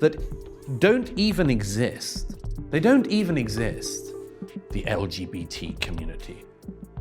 that don't even exist. They don't even exist. The LGBT community.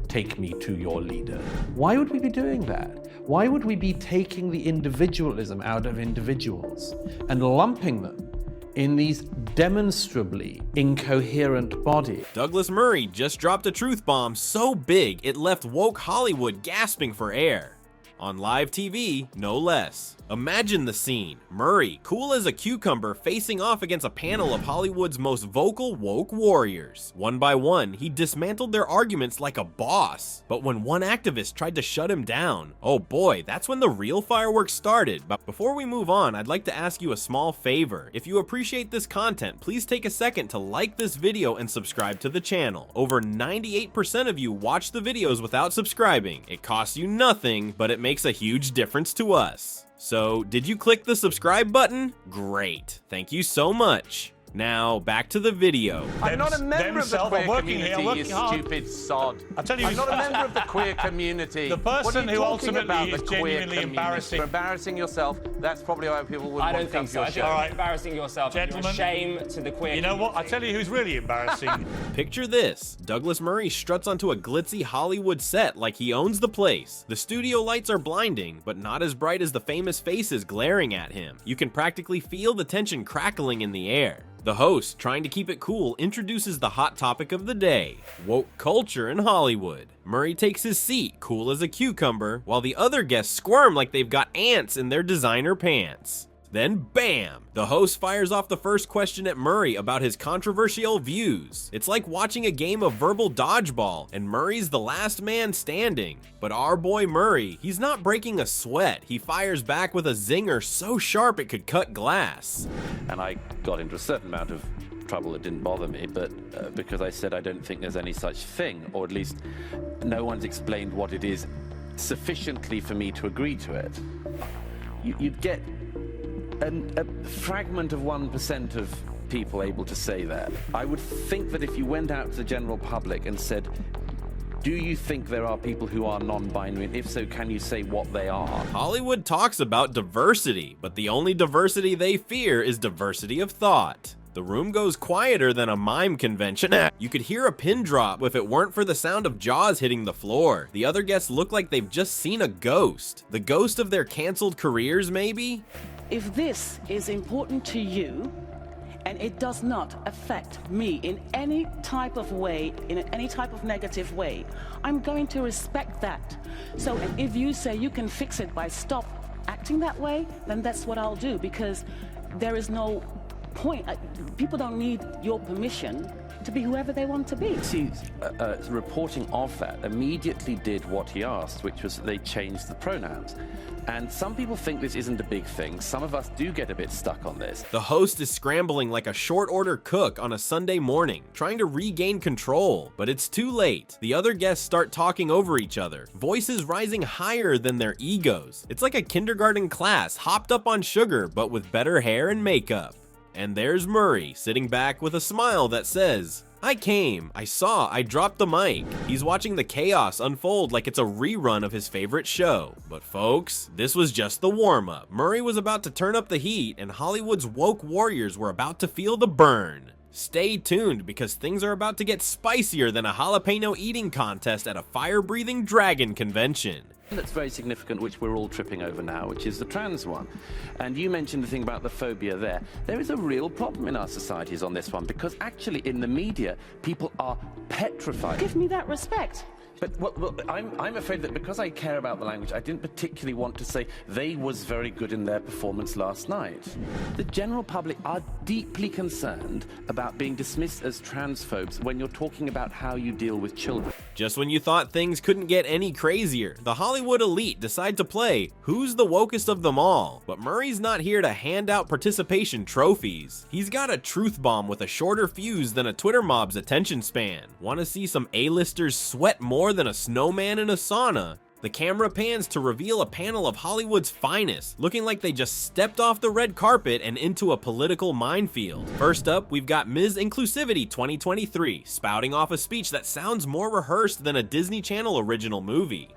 Take me to your leader. Why would we be doing that? Why would we be taking the individualism out of individuals and lumping them in these demonstrably incoherent bodies? Douglas Murray just dropped a truth bomb so big it left woke Hollywood gasping for air. On live TV, no less. Imagine the scene. Murray, cool as a cucumber, facing off against a panel of Hollywood's most vocal woke warriors. One by one, he dismantled their arguments like a boss. But when one activist tried to shut him down, oh boy, that's when the real fireworks started. But before we move on, I'd like to ask you a small favor. If you appreciate this content, please take a second to like this video and subscribe to the channel. Over 98% of you watch the videos without subscribing. It costs you nothing, but it makes a huge difference to us. So, did you click the subscribe button? Great. Thank you so much. Now, back to the video. I'm not a member of the queer community, you stupid sod. I tell you, I'm not a member of the queer community. The person who ultimately is genuinely embarrassing. For embarrassing yourself, that's probably why people wouldn't want to come to your show. All right. Embarrassing yourself. Gentlemen, you're a shame to the queer You know what? I community. tell you who's really embarrassing. Picture this. Douglas Murray struts onto a glitzy Hollywood set like he owns the place. The studio lights are blinding, but not as bright as the famous faces glaring at him. You can practically feel the tension crackling in the air. The host, trying to keep it cool, introduces the hot topic of the day, woke culture in Hollywood. Murray takes his seat, cool as a cucumber, while the other guests squirm like they've got ants in their designer pants. Then bam! The host fires off the first question at Murray about his controversial views. It's like watching a game of verbal dodgeball, and Murray's the last man standing. But our boy Murray, he's not breaking a sweat. He fires back with a zinger so sharp it could cut glass. And I got into a certain amount of trouble that didn't bother me, but because I said I don't think there's any such thing, or at least no one's explained what it is sufficiently for me to agree to it. You'd get a fragment of 1% of people able to say that. I would think that if you went out to the general public and said, do you think there are people who are non-binary, and if so, can you say what they are? Hollywood talks about diversity, but the only diversity they fear is diversity of thought. The room goes quieter than a mime convention. You could hear a pin drop if it weren't for the sound of jaws hitting the floor. The other guests look like they've just seen a ghost. The ghost of their canceled careers, maybe? If this is important to you, and it does not affect me in any type of way, in any type of negative way, I'm going to respect that. So if you say you can fix it by stop acting that way, then that's what I'll do, because there is no point. People don't need your permission to be whoever they want to be. See, reporting of that immediately did what he asked, which was that they changed the pronouns. And some people think this isn't a big thing. Some of us do get a bit stuck on this. The host is scrambling like a short order cook on a Sunday morning, trying to regain control, but it's too late. The other guests start talking over each other, voices rising higher than their egos. It's like a kindergarten class hopped up on sugar, but with better hair and makeup. And there's Murray, sitting back with a smile that says, I came, I saw, I dropped the mic. He's watching the chaos unfold like it's a rerun of his favorite show. But folks, this was just the warm-up. Murray was about to turn up the heat, and Hollywood's woke warriors were about to feel the burn. Stay tuned, because things are about to get spicier than a jalapeno eating contest at a fire-breathing dragon convention. That's very significant, which we're all tripping over now, which is the trans one. And you mentioned the thing about the phobia there. There is a real problem in our societies on this one, because actually in the media, people are petrified. Give me that respect. But well, I'm afraid that because I care about the language, I didn't particularly want to say they was very good in their performance last night. The general public are deeply concerned about being dismissed as transphobes when you're talking about how you deal with children. Just when you thought things couldn't get any crazier, the Hollywood elite decide to play Who's the Wokest of Them All? But Murray's not here to hand out participation trophies. He's got a truth bomb with a shorter fuse than a Twitter mob's attention span. Want to see some A-listers sweat more than a snowman in a sauna? The camera pans to reveal a panel of Hollywood's finest, looking like they just stepped off the red carpet and into a political minefield. First up, we've got Ms. Inclusivity 2023, spouting off a speech that sounds more rehearsed than a Disney Channel original movie.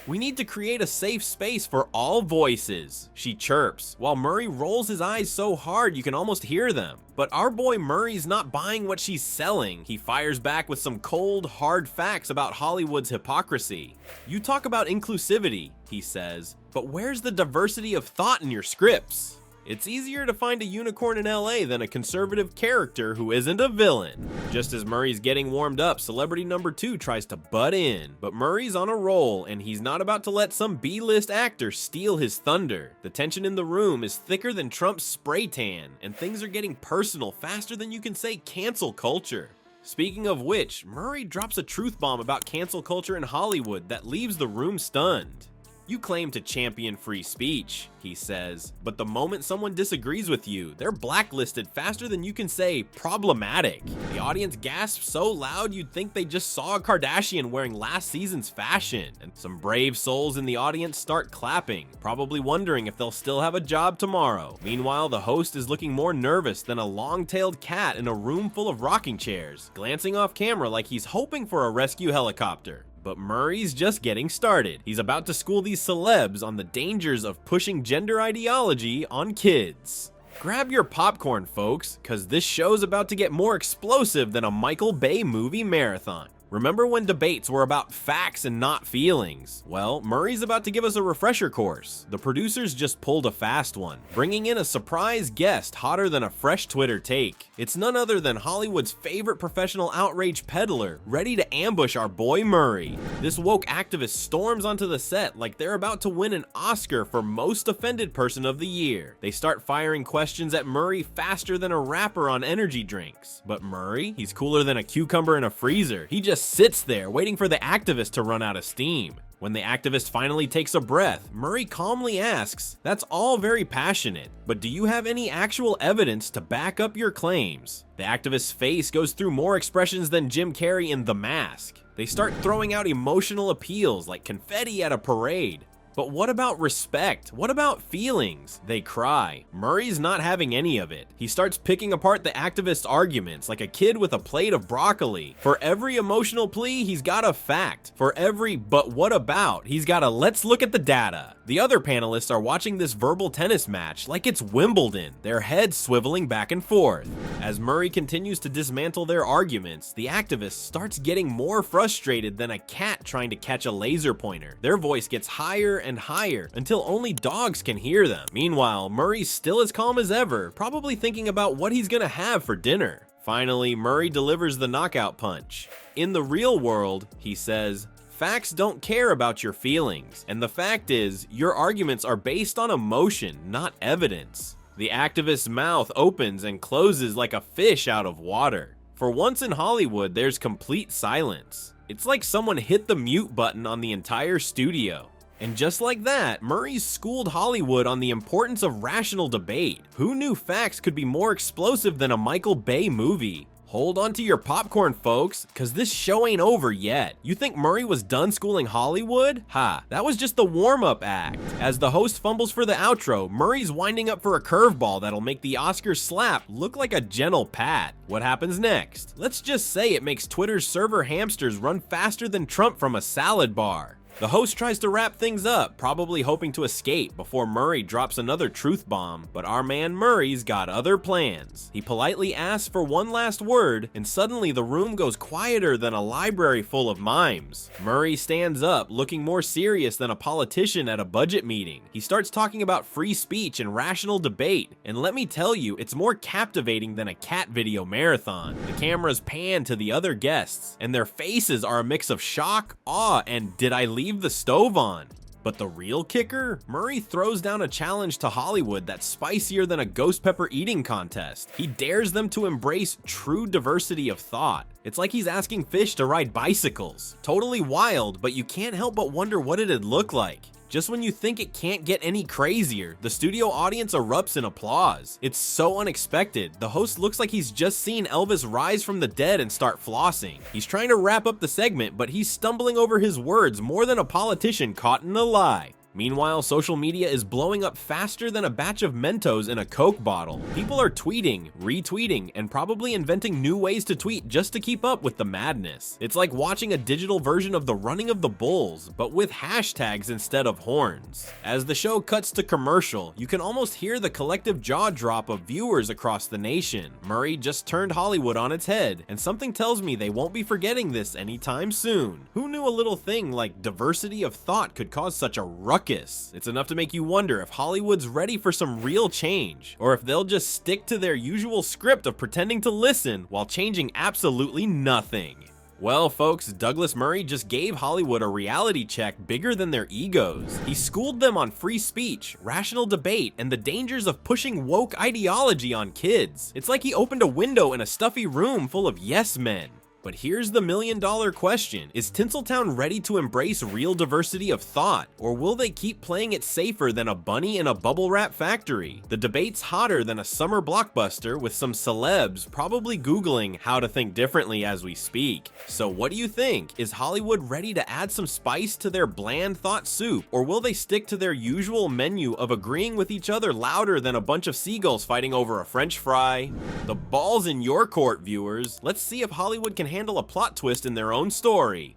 We need to create a safe space for all voices, she chirps, while Murray rolls his eyes so hard you can almost hear them. But our boy Murray's not buying what she's selling. He fires back with some cold, hard facts about Hollywood's hypocrisy. You talk about inclusivity, he says, but where's the diversity of thought in your scripts? It's easier to find a unicorn in LA than a conservative character who isn't a villain. Just as Murray's getting warmed up, celebrity number 2 tries to butt in, but Murray's on a roll and he's not about to let some B-list actor steal his thunder. The tension in the room is thicker than Trump's spray tan, and things are getting personal faster than you can say cancel culture. Speaking of which, Murray drops a truth bomb about cancel culture in Hollywood that leaves the room stunned. You claim to champion free speech, he says, but the moment someone disagrees with you, they're blacklisted faster than you can say problematic. The audience gasps so loud you'd think they just saw a Kardashian wearing last season's fashion, and some brave souls in the audience start clapping, probably wondering if they'll still have a job tomorrow. Meanwhile, the host is looking more nervous than a long-tailed cat in a room full of rocking chairs, glancing off camera like he's hoping for a rescue helicopter. But Murray's just getting started. He's about to school these celebs on the dangers of pushing gender ideology on kids. Grab your popcorn, folks, cause this show's about to get more explosive than a Michael Bay movie marathon. Remember when debates were about facts and not feelings? Well, Murray's about to give us a refresher course. The producers just pulled a fast one, bringing in a surprise guest hotter than a fresh Twitter take. It's none other than Hollywood's favorite professional outrage peddler, ready to ambush our boy Murray. This woke activist storms onto the set like they're about to win an Oscar for Most Offended Person of the Year. They start firing questions at Murray faster than a rapper on energy drinks. But Murray, he's cooler than a cucumber in a freezer. He just sits there waiting for the activist to run out of steam. When the activist finally takes a breath, Murray calmly asks, "That's all very passionate, but do you have any actual evidence to back up your claims?" The activist's face goes through more expressions than Jim Carrey in The Mask. They start throwing out emotional appeals like confetti at a parade. But what about respect? What about feelings? They cry. Murray's not having any of it. He starts picking apart the activist's arguments like a kid with a plate of broccoli. For every emotional plea, he's got a fact. For every "but what about," he's got a "let's look at the data." The other panelists are watching this verbal tennis match like it's Wimbledon, their heads swiveling back and forth. As Murray continues to dismantle their arguments, the activist starts getting more frustrated than a cat trying to catch a laser pointer. Their voice gets higher and higher until only dogs can hear them. Meanwhile, Murray's still as calm as ever, probably thinking about what he's gonna have for dinner. Finally, Murray delivers the knockout punch. In the real world, he says, "Facts don't care about your feelings, and the fact is, your arguments are based on emotion, not evidence." The activist's mouth opens and closes like a fish out of water. For once in Hollywood, there's complete silence. It's like someone hit the mute button on the entire studio. And just like that, Murray's schooled Hollywood on the importance of rational debate. Who knew facts could be more explosive than a Michael Bay movie? Hold on to your popcorn, folks, cause this show ain't over yet. You think Murray was done schooling Hollywood? Ha, that was just the warm-up act. As the host fumbles for the outro, Murray's winding up for a curveball that'll make the Oscar slap look like a gentle pat. What happens next? Let's just say it makes Twitter's server hamsters run faster than Trump from a salad bar. The host tries to wrap things up, probably hoping to escape before Murray drops another truth bomb, but our man Murray's got other plans. He politely asks for one last word, and suddenly the room goes quieter than a library full of mimes. Murray stands up, looking more serious than a politician at a budget meeting. He starts talking about free speech and rational debate, and let me tell you, it's more captivating than a cat video marathon. The cameras pan to the other guests, and their faces are a mix of shock, awe, and "did I leave the stove on?" But the real kicker? Murray throws down a challenge to Hollywood that's spicier than a ghost pepper eating contest. He dares them to embrace true diversity of thought. It's like he's asking fish to ride bicycles. Totally wild, but you can't help but wonder what it'd look like. Just when you think it can't get any crazier, the studio audience erupts in applause. It's so unexpected. The host looks like he's just seen Elvis rise from the dead and start flossing. He's trying to wrap up the segment, but he's stumbling over his words more than a politician caught in a lie. Meanwhile, social media is blowing up faster than a batch of Mentos in a Coke bottle. People are tweeting, retweeting, and probably inventing new ways to tweet just to keep up with the madness. It's like watching a digital version of the running of the bulls, but with hashtags instead of horns. As the show cuts to commercial, you can almost hear the collective jaw drop of viewers across the nation. Murray just turned Hollywood on its head, and something tells me they won't be forgetting this anytime soon. Who knew a little thing like diversity of thought could cause such a ruckus? It's enough to make you wonder if Hollywood's ready for some real change, or if they'll just stick to their usual script of pretending to listen while changing absolutely nothing. Well, folks, Douglas Murray just gave Hollywood a reality check bigger than their egos. He schooled them on free speech, rational debate, and the dangers of pushing woke ideology on kids. It's like he opened a window in a stuffy room full of yes men. But here's the million-dollar question. Is Tinseltown ready to embrace real diversity of thought, or will they keep playing it safer than a bunny in a bubble wrap factory? The debate's hotter than a summer blockbuster with some celebs probably Googling how to think differently as we speak. So what do you think? Is Hollywood ready to add some spice to their bland thought soup, or will they stick to their usual menu of agreeing with each other louder than a bunch of seagulls fighting over a French fry? The ball's in your court, viewers. Let's see if Hollywood can handle a plot twist in their own story.